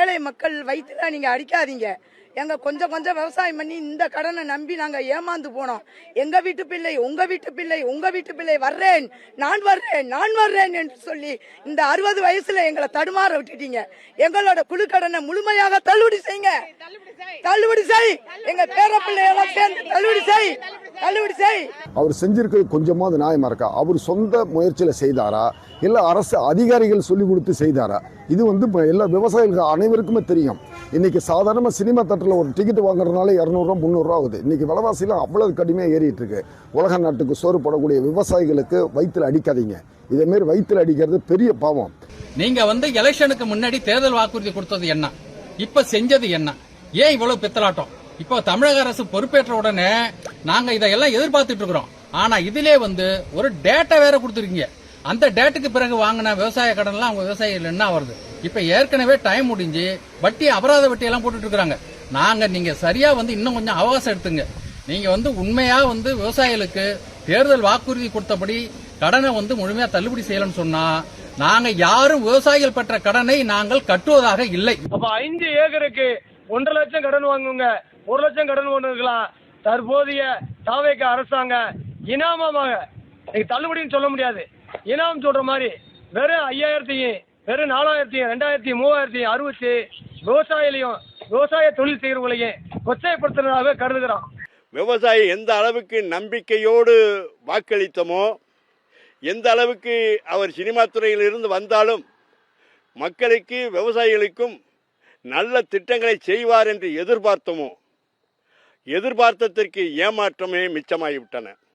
ஏழை மக்கள் வயிற்றுல நீங்க அடிக்காதீங்க. எங்க கொஞ்சம் கொஞ்சம் விவசாயம் பண்ணி இந்த கடனை நம்பி நாங்க ஏமாந்து போனோம். எங்க வீட்டு பிள்ளை, உங்க வீட்டு பிள்ளை, உங்க வீட்டு பிள்ளை வர்றேன், நான் வர்றேன், நான் வர்றேன் என்று சொல்லி இந்த 60 வயசுல எங்களை தடுமாற விட்டுட்டீங்க. எங்களோட குழு கடனை முழுமையாக தள்ளுபடி செய்யுங்க. தள்ளுபடி செய். எங்க பேர பிள்ளையெல்லாம் சேர்ந்து தள்ளுபடி செய். தள்ளுபடி செய். அவர் செஞ்சிருக்கிறது கொஞ்சமாவது நியாயமா இருக்கா? அவர் சொந்த முயற்சியில செய்தாரா இல்ல அரசு அதிகாரிகள் சொல்லி கொடுத்து செய்தாரா? இது எல்லா விவசாயிகள் அனைவருக்குமே தெரியும். இன்னைக்கு சாதாரண சினிமா தட்டில் ஒரு டிக்கெட் வாங்குறதுனால 200 ரூபா 300 ரூபா ஆகுது. இன்னைக்கு விலைவாசிலாம் அவ்வளவு கடுமையாக ஏறிட்டு இருக்கு. உலக நாட்டுக்கு சோறு போடக்கூடிய விவசாயிகளுக்கு வயிற்றுல அடிக்காதீங்க. இதே மாதிரி வயிற்றுல அடிக்கிறது பெரிய பாவம். நீங்க எலெக்ஷனுக்கு முன்னாடி தேர்தல் வாக்குறுதி கொடுத்தது என்ன, இப்ப செஞ்சது என்ன, ஏன் இவ்வளவு பித்தலாட்டம்? இப்போ தமிழக அரசு பொறுப்பேற்ற உடனே நாங்க இதெல்லாம் எதிர்பார்த்துட்டு இருக்கிறோம். ஆனா இதுல ஒரு டேட்டா வேற கொடுத்துருக்கீங்க. அந்த டேட்டுக்கு பிறகு வாங்கின விவசாய கடன் எல்லாம் அவங்க விவசாயிகள் என்ன வருது? இப்ப ஏற்கனவே டைம் முடிஞ்சு வட்டி அபராத வட்டி எல்லாம் போட்டுட்டு இருக்காங்க. நீங்க சரியா இன்னும் கொஞ்சம் அவகாசம் எடுத்துங்க. நீங்க உண்மையா விவசாயிகளுக்கு தேர்தல் வாக்குறுதி கொடுத்தபடி கடனை முழுமையா தள்ளுபடி செய்யலன்னு சொன்னா நாங்க யாரும் விவசாயிகள் பெற்ற கடனை நாங்கள் கட்டுவதாக இல்லை. அப்ப 5 ஏக்கருக்கு 1.5 லட்சம் கடன் வாங்குங்க, 1 லட்சம் கடன் வாங்குக்கலாம். தற்போதைய தாவேக அரசாங்கம் இனாமமாக தள்ளுபடின்னு சொல்ல முடியாது. இனாம் சொல்ற மாதிரி வெறும் 5000, வெறும் 4000, 2000, 3000 அறிவிச்சு விவசாயிகளையும் விவசாய தொழில் செய்யறவங்களையும் கொச்சைப்படுத்துறதாக கருதுகிறோம். விவசாயி எந்த அளவுக்கு நம்பிக்கையோடு வாக்களித்தமோ, எந்த அளவுக்கு அவர் சினிமா துறையில் இருந்து வந்தாலும் மக்களுக்கு விவசாயிகளுக்கும் நல்ல திட்டங்களை செய்வார் என்று எதிர்பார்த்தோமோ, எதிர்பார்த்ததற்கு ஏமாற்றமே மிச்சமாகிவிட்டன.